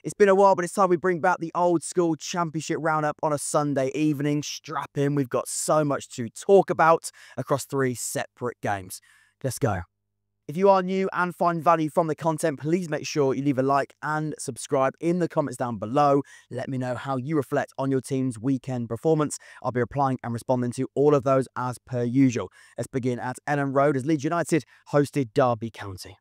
It's been a while, but it's time we bring back the old school championship roundup on a Sunday evening. Strap in, we've got so much to talk about across 3 separate games. Let's go. If you are new and find value from the content, please make sure you leave a like and subscribe in the comments down below. Let me know how you reflect on your team's weekend performance. I'll be replying and responding to all of those as per usual. Let's begin at Ellen Road as Leeds United hosted Derby County.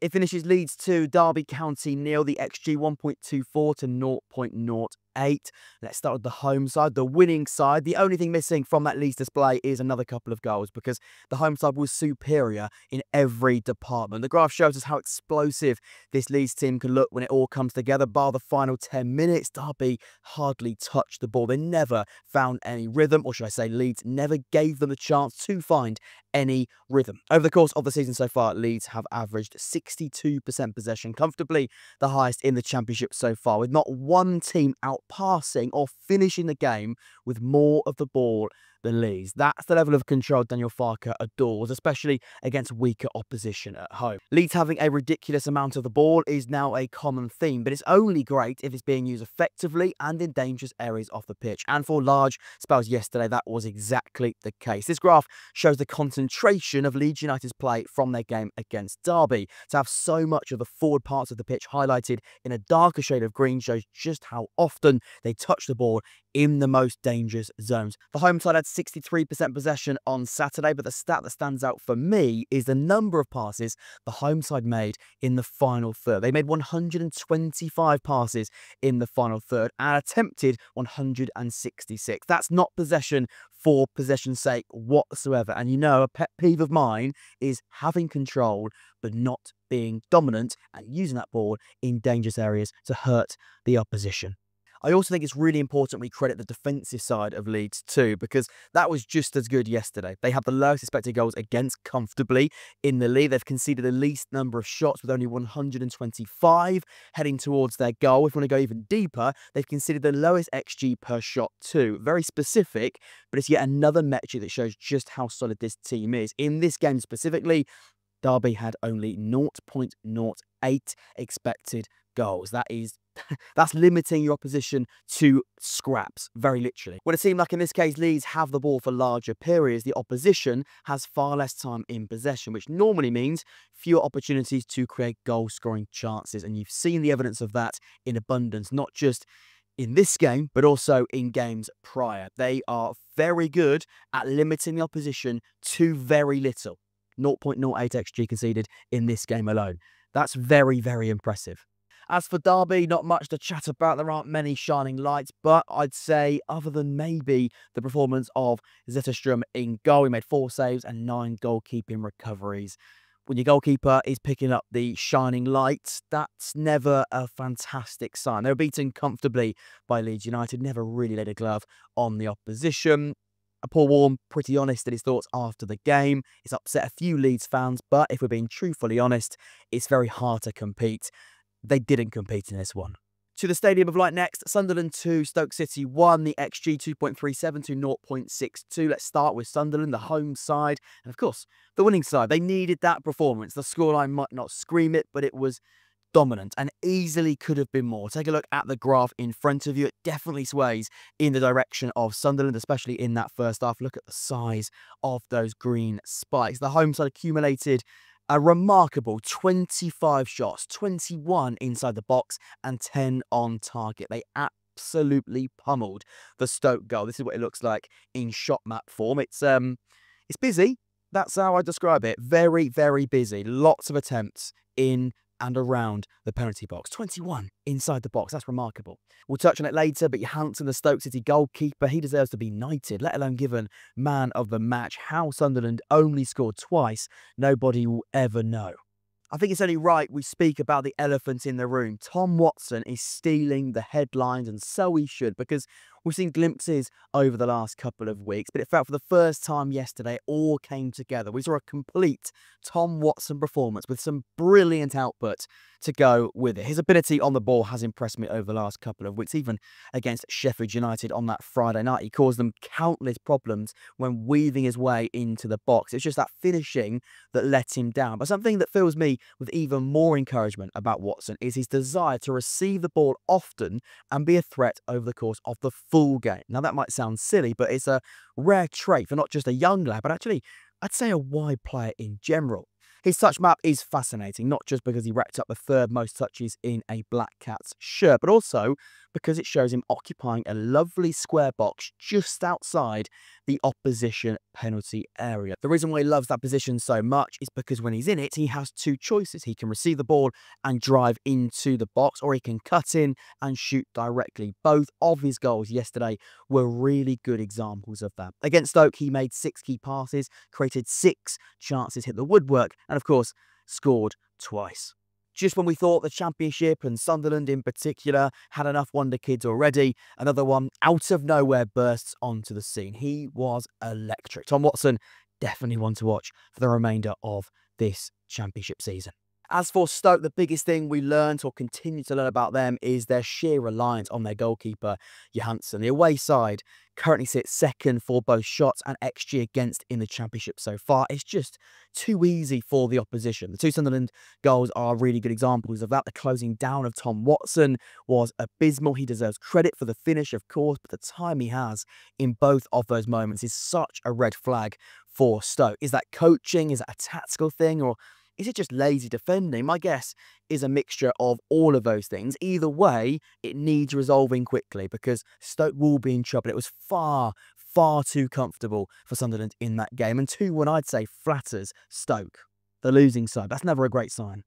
It finishes Leeds 2, Derby County 0, the XG 1.24 to 0.08. Let's start with the home side, the winning side. The only thing missing from that Leeds display is another couple of goals because the home side was superior in every department. The graph shows us how explosive this Leeds team can look when it all comes together. Bar the final 10 minutes, Derby hardly touched the ball. They never found any rhythm, or should I say Leeds never gave them the chance to find any rhythm. Over the course of the season so far, Leeds have averaged 62% possession, comfortably the highest in the championship so far, with not one team outpassing or finishing the game with more of the ball than Leeds. That's the level of control Daniel Farke adores, especially against weaker opposition at home. Leeds having a ridiculous amount of the ball is now a common theme, but it's only great if it's being used effectively and in dangerous areas of the pitch. And for large spells yesterday, that was exactly the case. This graph shows the concentration of Leeds United's play from their game against Derby. To have so much of the forward parts of the pitch highlighted in a darker shade of green shows just how often they touch the ball in the most dangerous zones. The home side had 63% possession on Saturday, but the stat that stands out for me is the number of passes the home side made in the final third. They made 125 passes in the final third and attempted 166. That's not possession for possession's sake whatsoever. And you know, a pet peeve of mine is having control but not being dominant and using that ball in dangerous areas to hurt the opposition. I also think it's really important we credit the defensive side of Leeds too, because that was just as good yesterday. They have the lowest expected goals against comfortably in the league. They've conceded the least number of shots with only 125 heading towards their goal. If we want to go even deeper, they've conceded the lowest XG per shot too. Very specific, but it's yet another metric that shows just how solid this team is. In this game specifically, Derby had only 0.08 expected goals. That's limiting your opposition to scraps, very literally. When it seemed like in this case Leeds have the ball for larger periods, the opposition has far less time in possession, which normally means fewer opportunities to create goal-scoring chances. And you've seen the evidence of that in abundance, not just in this game, but also in games prior. They are very good at limiting the opposition to very little. 0.08 XG conceded in this game alone. That's very, very impressive. As for Derby, not much to chat about. There aren't many shining lights, but I'd say other than maybe the performance of Zetterstrom in goal, he made 4 saves and 9 goalkeeping recoveries. When your goalkeeper is picking up the shining lights, that's never a fantastic sign. They were beaten comfortably by Leeds United, never really laid a glove on the opposition. Paul Warne, pretty honest in his thoughts after the game. It's upset a few Leeds fans, but if we're being truthfully honest, it's very hard to compete. They didn't compete in this one. To the Stadium of Light next, Sunderland 2, Stoke City 1, the XG 2.37 to 0.62. Let's start with Sunderland, the home side, and of course, the winning side. They needed that performance. The scoreline might not scream it, but it was dominant and easily could have been more. Take a look at the graph in front of you. It definitely sways in the direction of Sunderland, especially in that first half. Look at the size of those green spikes. The home side accumulated a remarkable 25 shots, 21 inside the box and 10 on target. They absolutely pummeled the Stoke goal. This is what it looks like in shot map form. It's busy. That's how I describe it. Very, very busy. Lots of attempts in and around the penalty box. 21 inside the box. That's remarkable. We'll touch on it later, but Johansson, the Stoke City goalkeeper, he deserves to be knighted, let alone given man of the match. How Sunderland only scored twice, nobody will ever know. I think it's only right we speak about the elephant in the room. Tom Watson is stealing the headlines, and so he should, because We've seen glimpses over the last couple of weeks, but it felt for the first time yesterday it all came together. We saw a complete Tom Watson performance with some brilliant output to go with it. His ability on the ball has impressed me over the last couple of weeks, even against Sheffield United on that Friday night. He caused them countless problems when weaving his way into the box. It's just that finishing that let him down. But something that fills me with even more encouragement about Watson is his desire to receive the ball often and be a threat over the course of the full game. Now, that might sound silly, but it's a rare trait for not just a young lad, but actually, I'd say a wide player in general. His touch map is fascinating, not just because he racked up the third most touches in a Black Cats shirt, but also because it shows him occupying a lovely square box just outside the opposition penalty area. The reason why he loves that position so much is because when he's in it, he has two choices. He can receive the ball and drive into the box, or he can cut in and shoot directly. Both of his goals yesterday were really good examples of that. Against Stoke, he made 6 key passes, created 6 chances, hit the woodwork, and of course, scored twice. Just when we thought the Championship and Sunderland in particular had enough wonder kids already, another one out of nowhere bursts onto the scene. He was electric. Tom Watson, definitely one to watch for the remainder of this Championship season. As for Stoke, the biggest thing we learned or continue to learn about them is their sheer reliance on their goalkeeper, Johansson. The away side currently sits second for both shots and XG against in the Championship so far. It's just too easy for the opposition. The 2 Sunderland goals are really good examples of that. The closing down of Tom Watson was abysmal. He deserves credit for the finish, of course, but the time he has in both of those moments is such a red flag for Stoke. Is that coaching? Is that a tactical thing? Or is it just lazy defending? My guess is a mixture of all of those things. Either way, it needs resolving quickly because Stoke will be in trouble. It was far too comfortable for Sunderland in that game. And 2-1, I'd say, flatters Stoke, the losing side. That's never a great sign.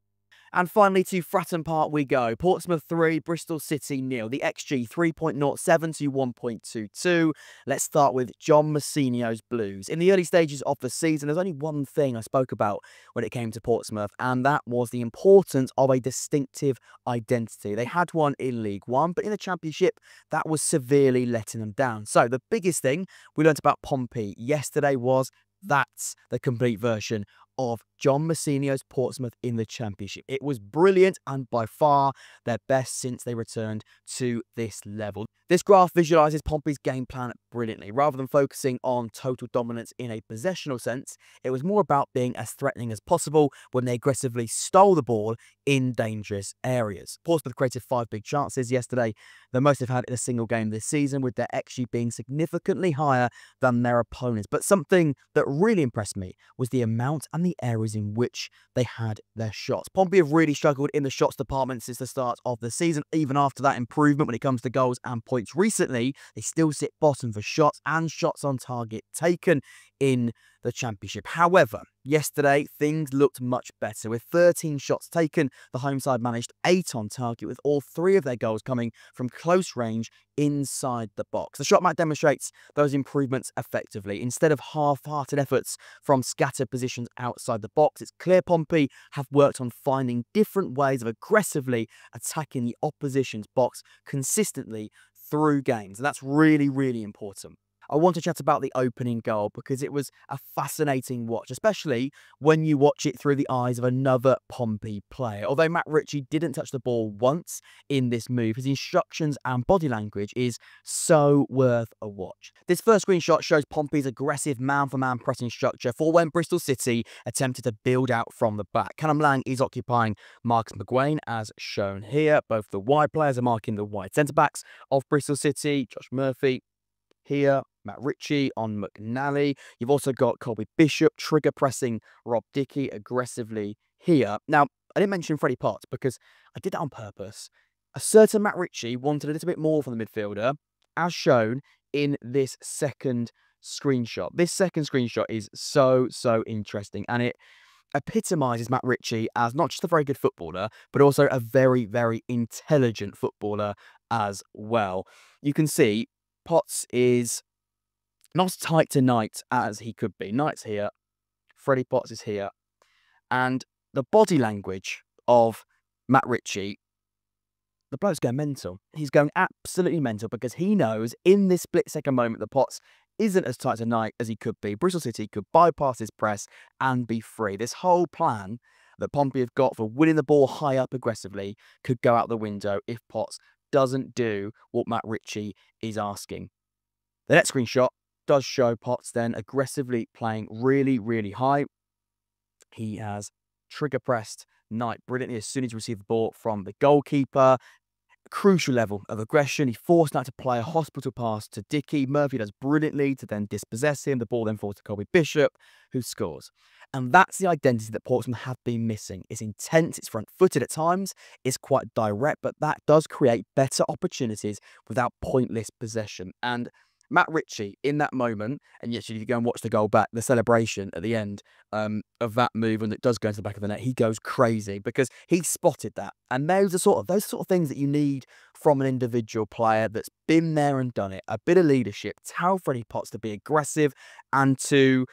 And finally, to Fratton Park we go. Portsmouth 3, Bristol City 0. The XG 3.07 to 1.22. Let's start with John Mousinho's Blues. In the early stages of the season, there's only one thing I spoke about when it came to Portsmouth, and that was the importance of a distinctive identity. They had one in League One, but in the Championship, that was severely letting them down. So the biggest thing we learnt about Pompey yesterday was that's the complete version of John Mousinho's Portsmouth in the Championship. It was brilliant and by far their best since they returned to this level. This graph visualises Pompey's game plan brilliantly. Rather than focusing on total dominance in a possessional sense, it was more about being as threatening as possible when they aggressively stole the ball in dangerous areas. Portsmouth created 5 big chances yesterday, the most they've had in a single game this season, with their XG being significantly higher than their opponents. But something that really impressed me was the amount and the areas in which they had their shots. Pompey have really struggled in the shots department since the start of the season, even after that improvement when it comes to goals and points recently. They still sit bottom for shots and shots on target taken in the Championship. However, yesterday things looked much better. With 13 shots taken, the home side managed 8 on target, with all 3 of their goals coming from close range inside the box. The shot map demonstrates those improvements effectively. Instead of half-hearted efforts from scattered positions outside the box, it's clear Pompey have worked on finding different ways of aggressively attacking the opposition's box consistently through games, and that's really important. I want to chat about the opening goal because it was a fascinating watch, especially when you watch it through the eyes of another Pompey player. Although Matt Ritchie didn't touch the ball once in this move, his instructions and body language is so worth a watch. This first screenshot shows Pompey's aggressive man-for-man pressing structure for when Bristol City attempted to build out from the back. Callum Lang is occupying Marcus McGuane, as shown here. Both the wide players are marking the wide centre-backs of Bristol City. Josh Murphy here, Matt Ritchie on McNally. You've also got Colby Bishop trigger pressing Rob Dickey aggressively here. Now, I didn't mention Freddie Potts because I did that on purpose. A certain Matt Ritchie wanted a little bit more from the midfielder, as shown in this second screenshot. This second screenshot is so interesting, and it epitomises Matt Ritchie as not just a very good footballer, but also a very intelligent footballer as well. You can see Potts is not as tight to Knight as he could be. Knight's here, Freddie Potts is here, and the body language of Matt Ritchie, the bloke's going mental. He's going absolutely mental because he knows in this split-second moment that Potts isn't as tight tonight as he could be. Bristol City could bypass his press and be free. This whole plan that Pompey have got for winning the ball high up aggressively could go out the window if Potts doesn't do what Matt Ritchie is asking. The next screenshot does show Potts then aggressively playing really, really high. He has trigger pressed Knight brilliantly as soon as he received the ball from the goalkeeper. Crucial level of aggression. He forced Knight to play a hospital pass to Dickey. Murphy does brilliantly to then dispossess him. The ball then falls to Colby Bishop, who scores. And that's the identity that Portsmouth have been missing. It's intense, it's front-footed at times, it's quite direct, but that does create better opportunities without pointless possession. And Matt Ritchie, in that moment, and yes, if you go and watch the goal back, the celebration at the end of that move, when it does go into the back of the net, he goes crazy because he spotted that. And those are sort of things that you need from an individual player that's been there and done it. A bit of leadership, tell Freddie Potts to be aggressive and to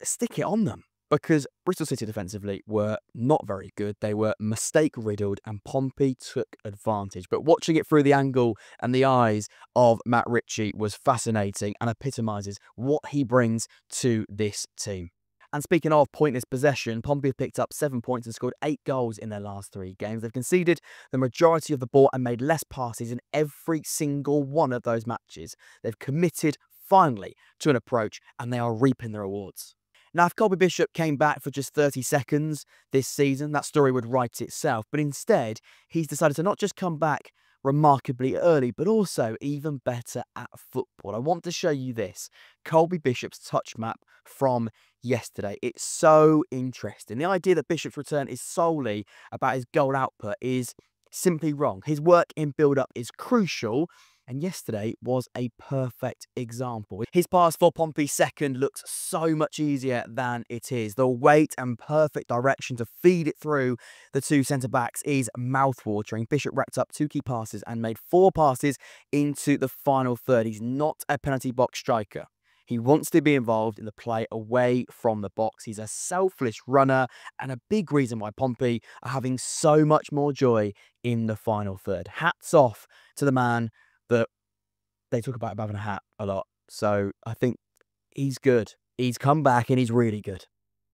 stick it on them. Because Bristol City defensively were not very good. They were mistake-riddled and Pompey took advantage. But watching it through the angle and the eyes of Matt Ritchie was fascinating and epitomises what he brings to this team. And speaking of pointless possession, Pompey have picked up 7 points and scored 8 goals in their last 3 games. They've conceded the majority of the ball and made less passes in every single one of those matches. They've committed, finally, to an approach and they are reaping the rewards. Now, if Colby Bishop came back for just 30 seconds this season, that story would write itself. But instead, he's decided to not just come back remarkably early, but also even better at football. I want to show you this. Colby Bishop's touch map from yesterday. It's so interesting. The idea that Bishop's return is solely about his goal output is simply wrong. His work in build-up is crucial, and yesterday was a perfect example. His pass for Pompey's second looks so much easier than it is. The weight and perfect direction to feed it through the 2 centre-backs is mouth-watering. Bishop racked up 2 key passes and made 4 passes into the final third. He's not a penalty box striker. He wants to be involved in the play away from the box. He's a selfless runner and a big reason why Pompey are having so much more joy in the final third. Hats off to the man that they talk about having a hat a lot. So I think he's good. He's come back and he's really good.